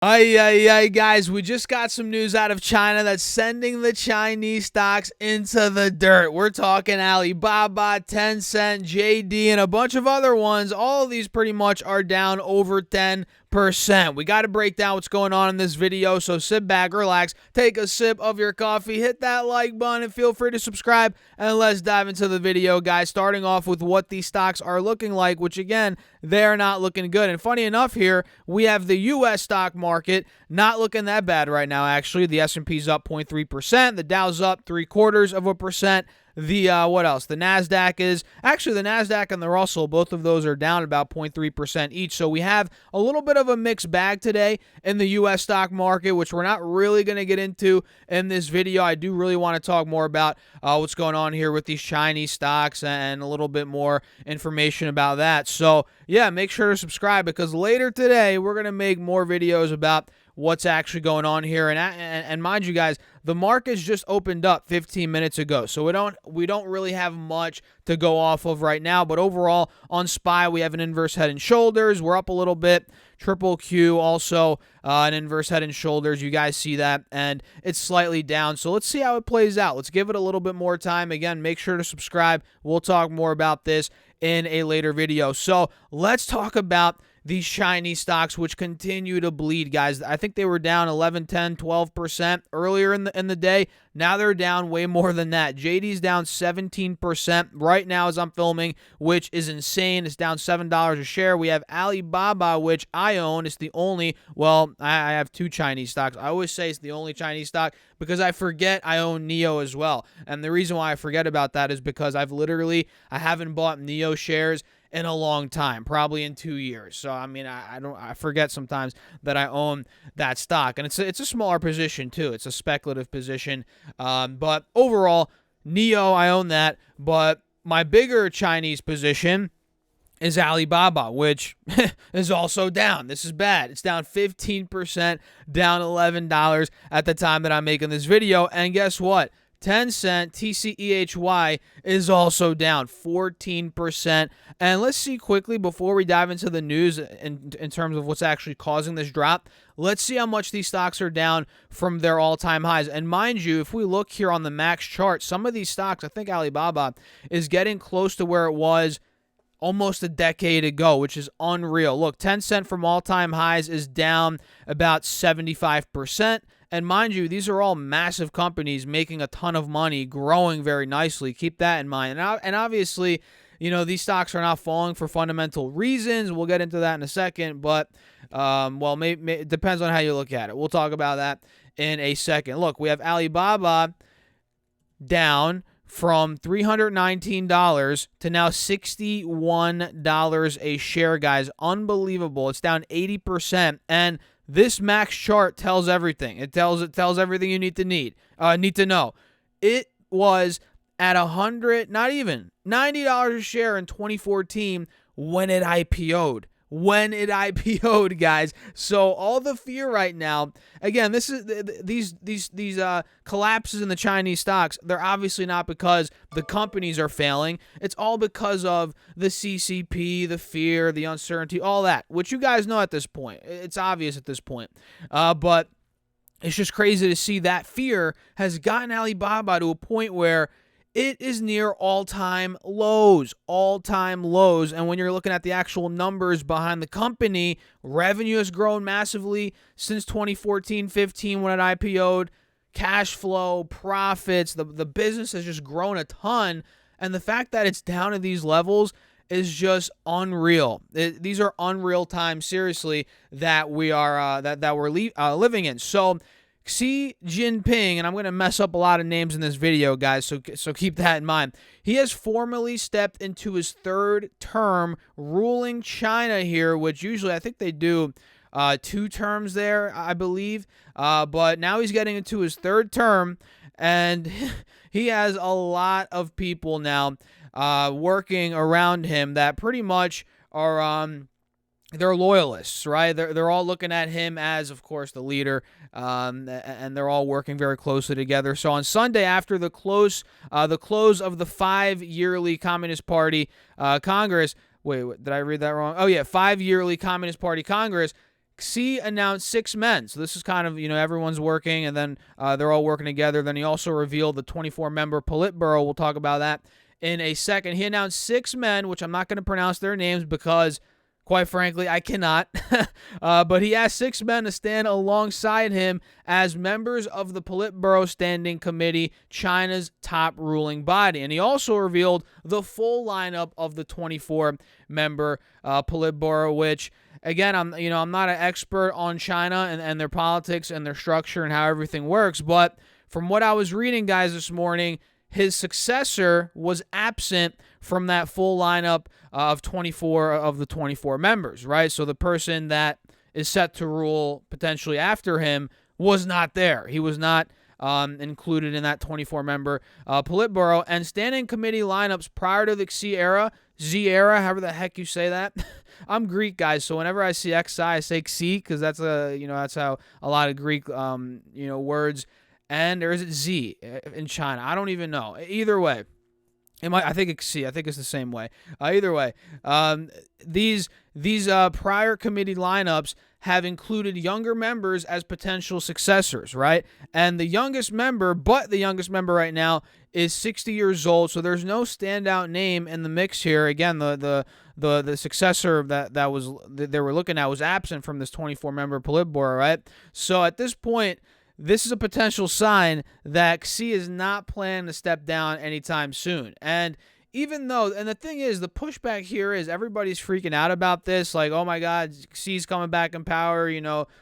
Ay, ay, ay, guys, we just got some news out of China that's sending the Chinese stocks into the dirt. We're talking Alibaba, Tencent, JD, and a bunch of other ones. All of these pretty much are down over 10%. We got to break down what's going on in this video, so sit back, relax, take a sip of your coffee, hit that like button, and feel free to subscribe, and let's dive into the video, guys, starting off with what these stocks are looking like, which, again, they're not looking good. And funny enough here, we have the U.S. stock market not looking that bad right now, actually. The S&P's up 0.3%. The Dow's up 0.75%. The what else? The Nasdaq is actually the Nasdaq and the Russell. Both of those are down about 0.3% each. So we have a little bit of a mixed bag today in the U.S. stock market, which we're not really going to get into in this video. I do really want to talk more about what's going on here with these Chinese stocks and a little bit more information about that. So yeah, make sure to subscribe because later today we're going to make more videos about what's actually going on here. And mind you guys, the market's just opened up 15 minutes ago, so we don't really have much to go off of right now. But overall, on SPY, we have an inverse head and shoulders. We're up a little bit. Triple Q also an inverse head and shoulders. You guys see that, and it's slightly down. So let's see how it plays out. Let's give it a little bit more time. Again, make sure to subscribe. We'll talk more about this in a later video. So let's talk about these Chinese stocks, which continue to bleed, guys. I think they were down 11, 10, 12% earlier in the day. Now they're down way more than that. JD's down 17% right now as I'm filming, which is insane. It's down $7 a share. We have Alibaba, which I own. It's the only, well, I have two Chinese stocks. I always say it's the only Chinese stock because I forget I own NEO as well. And the reason why I forget about that is because I haven't bought NEO shares in a long time, probably in 2 years. So I mean, I forget sometimes that I own that stock, and it's a smaller position too. It's a speculative position, but overall, NEO, I own that. But my bigger Chinese position is Alibaba, which is also down. This is bad. It's down 15%, down $11 at the time that I'm making this video. And guess what? Tencent, TCEHY, is also down 14%. And let's see quickly before we dive into the news in terms of what's actually causing this drop. Let's see how much these stocks are down from their all-time highs. And mind you, if we look here on the max chart, some of these stocks, I think Alibaba, is getting close to where it was almost a decade ago, which is unreal. Look, Tencent from all-time highs is down about 75%. And mind you, these are all massive companies making a ton of money, growing very nicely. Keep that in mind. And obviously, you know, these stocks are not falling for fundamental reasons. We'll get into that in a second. But, well, it depends on how you look at it. We'll talk about that in a second. Look, we have Alibaba down from $319 to now $61 a share, guys. Unbelievable. It's down 80%. And this max chart tells everything. It tells everything you need to know. It was at $90 a share in 2014 when it IPO'd. Guys. So all the fear right now, again, this is these collapses in the Chinese stocks. They're obviously not because the companies are failing. It's all because of the CCP, the fear, the uncertainty, all that, which you guys know at this point. It's obvious at this point. But it's just crazy to see that fear has gotten Alibaba to a point where it is near all-time lows. And when you're looking at the actual numbers behind the company, revenue has grown massively since 2014-15 when it IPO'd. Cash flow, profits, the business has just grown a ton. And the fact that it's down at these levels is just unreal. These are unreal times, seriously, that we are that we're living in. So Xi Jinping, and I'm going to mess up a lot of names in this video, guys, so keep that in mind. He has formally stepped into his third term ruling China here, which usually I think they do 2 terms there, I believe. But now he's getting into his third term, and he has a lot of people now working around him that pretty much are they're loyalists, right? They're all looking at him as, of course, the leader, and they're all working very closely together. So on Sunday, after the close of the 5-yearly Communist Party Congress, wait, did I read that wrong? Oh yeah, 5-yearly Communist Party Congress, Xi announced 6 men. So this is kind of, everyone's working, and then they're all working together. Then he also revealed the 24-member Politburo. We'll talk about that in a second. He announced 6 men, which I'm not going to pronounce their names because, quite frankly, I cannot. But he asked 6 men to stand alongside him as members of the Politburo Standing Committee, China's top ruling body. And he also revealed the full lineup of the 24-member Politburo, which, again, I'm not an expert on China and their politics and their structure and how everything works. But from what I was reading, guys, this morning, his successor was absent from that full lineup of 24 of the 24 members, right? So the person that is set to rule potentially after him was not there. He was not included in that 24-member Politburo. And standing committee lineups prior to the Xi era, Z era, however the heck you say that. I'm Greek, guys, so whenever I see Xi, I say Xi because that's that's how a lot of Greek words. And there is Z in China. I don't even know. Either way, I think it's C. I think it's the same way. Either way, these prior committee lineups have included younger members as potential successors, right? And the youngest member right now is 60 years old. So there's no standout name in the mix here. Again, the successor that they were looking at was absent from this 24-member Politburo, right? So at this point, this is a potential sign that Xi is not planning to step down anytime soon. And the thing is, the pushback here is everybody's freaking out about this. Like, oh my God, Xi's coming back in power,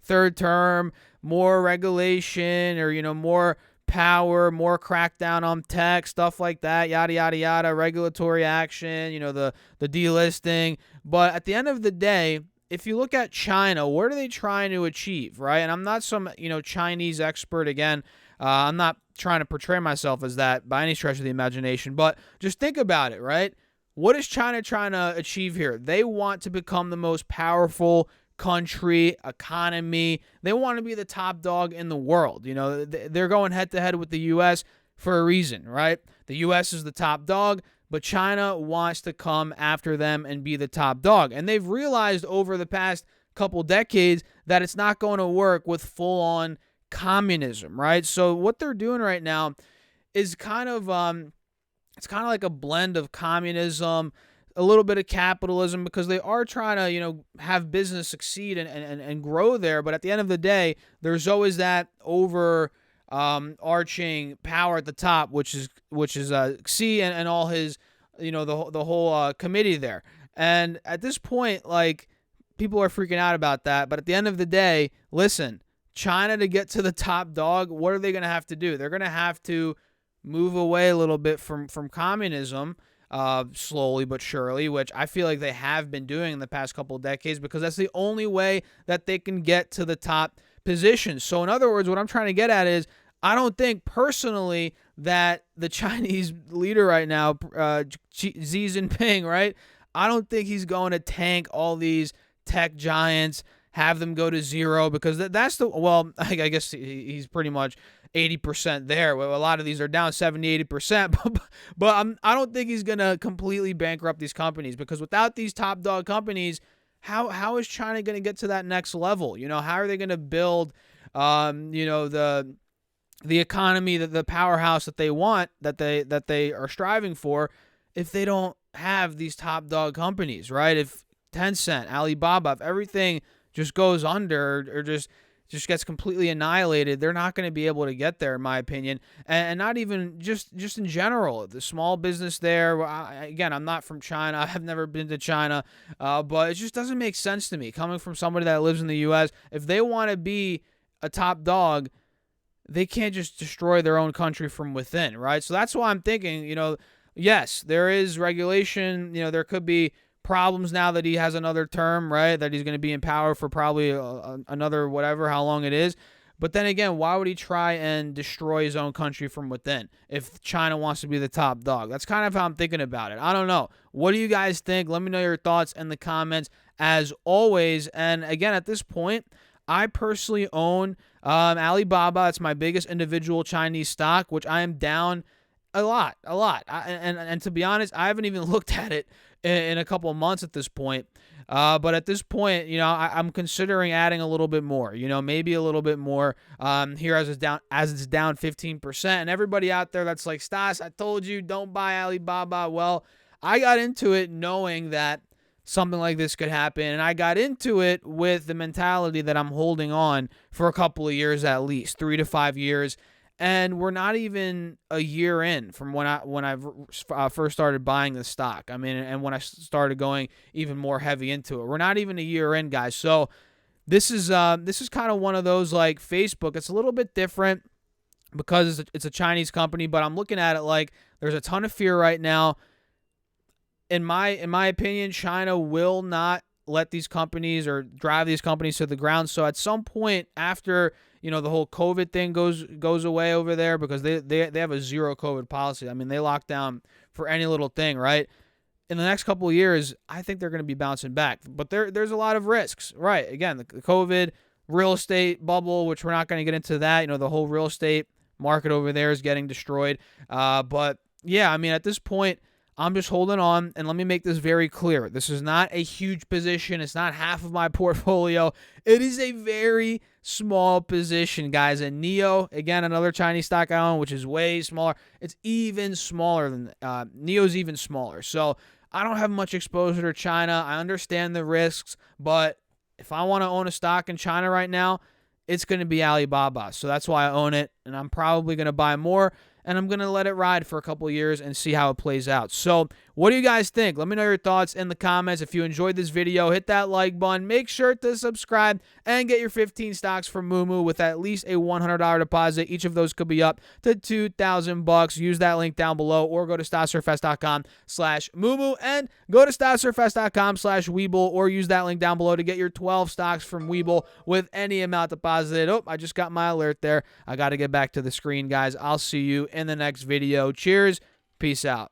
third term, more regulation, or, more power, more crackdown on tech, stuff like that, yada, yada, yada, regulatory action, the delisting. But at the end of the day, if you look at China, what are they trying to achieve, right? And I'm not some, Chinese expert. Again, I'm not trying to portray myself as that by any stretch of the imagination, but just think about it, right? What is China trying to achieve here? They want to become the most powerful country, economy. They want to be the top dog in the world. They're going head to head with the U.S. for a reason, right? The U.S. is the top dog, but China wants to come after them and be the top dog. And they've realized over the past couple decades that it's not going to work with full-on communism, right? So what they're doing right now is kind of like a blend of communism, a little bit of capitalism, because they are trying to, have business succeed and grow there. But at the end of the day, there's always that arching power at the top, which is Xi and all his, the whole committee there. And at this point, like, people are freaking out about that. But at the end of the day, listen, China, to get to the top dog, what are they going to have to do? They're going to have to move away a little bit from communism, slowly but surely, which I feel like they have been doing in the past couple of decades, because that's the only way that they can get to the top position. So in other words, what I'm trying to get at is, I don't think personally that the Chinese leader right now, Xi Jinping, right? I don't think he's going to tank all these tech giants, have them go to zero, because I guess he's pretty much 80% there. Well, a lot of these are down 70, 80%, but I don't think he's going to completely bankrupt these companies, because without these top dog companies, how is China going to get to that next level? How are they going to build, the economy, the powerhouse that they want, that they are striving for, if they don't have these top dog companies, right? If Tencent, Alibaba, if everything just goes under or just gets completely annihilated, they're not going to be able to get there, in my opinion. And not even just in general, the small business there. Again, I'm not from China. I've never been to China, but it just doesn't make sense to me. Coming from somebody that lives in the U.S., if they want to be a top dog, they can't just destroy their own country from within, right? So that's why I'm thinking, yes, there is regulation. There could be problems now that he has another term, right? That he's going to be in power for probably another whatever, how long it is. But then again, why would he try and destroy his own country from within if China wants to be the top dog? That's kind of how I'm thinking about it. I don't know. What do you guys think? Let me know your thoughts in the comments, as always. And again, at this point, I personally own Alibaba. It's my biggest individual Chinese stock, which I am down a lot. And to be honest, I haven't even looked at it in a couple of months at this point. But at this point, I'm considering adding a little bit more. Maybe a little bit more. Here as it's down 15%. And everybody out there that's like, Stas, I told you don't buy Alibaba. Well, I got into it knowing that something like this could happen, and I got into it with the mentality that I'm holding on for a couple of years at least, 3 to 5 years. And we're not even a year in from when I first started buying the stock. I mean, and when I started going even more heavy into it, we're not even a year in, guys. So this is kind of one of those like Facebook. It's a little bit different because it's a Chinese company, but I'm looking at it like there's a ton of fear right now. In my opinion, China will not let these companies or drive these companies to the ground. So at some point after, the whole COVID thing goes away over there, because they have a zero COVID policy. I mean, they lock down for any little thing, right? In the next couple of years, I think they're going to be bouncing back. But there's a lot of risks, right? Again, the COVID, real estate bubble, which we're not going to get into that. The whole real estate market over there is getting destroyed. But yeah, I mean, at this point, I'm just holding on, and let me make this very clear. This is not a huge position. It's not half of my portfolio. It is a very small position, guys. And NIO, again, another Chinese stock I own, which is way smaller. It's even smaller than NIO's even smaller. So I don't have much exposure to China. I understand the risks, but if I want to own a stock in China right now, it's going to be Alibaba. So that's why I own it, and I'm probably going to buy more. And I'm going to let it ride for a couple of years and see how it plays out. So what do you guys think? Let me know your thoughts in the comments. If you enjoyed this video, hit that like button. Make sure to subscribe and get your 15 stocks from Moomoo with at least a $100 deposit. Each of those could be up to $2,000. Use that link down below, or go to StasSurfS.com/Moomoo and go to StasSurfS.com/Webull, or use that link down below to get your 12 stocks from Webull with any amount deposited. Oh, I just got my alert there. I got to get back to the screen, guys. I'll see you in the next video. Cheers. Peace out.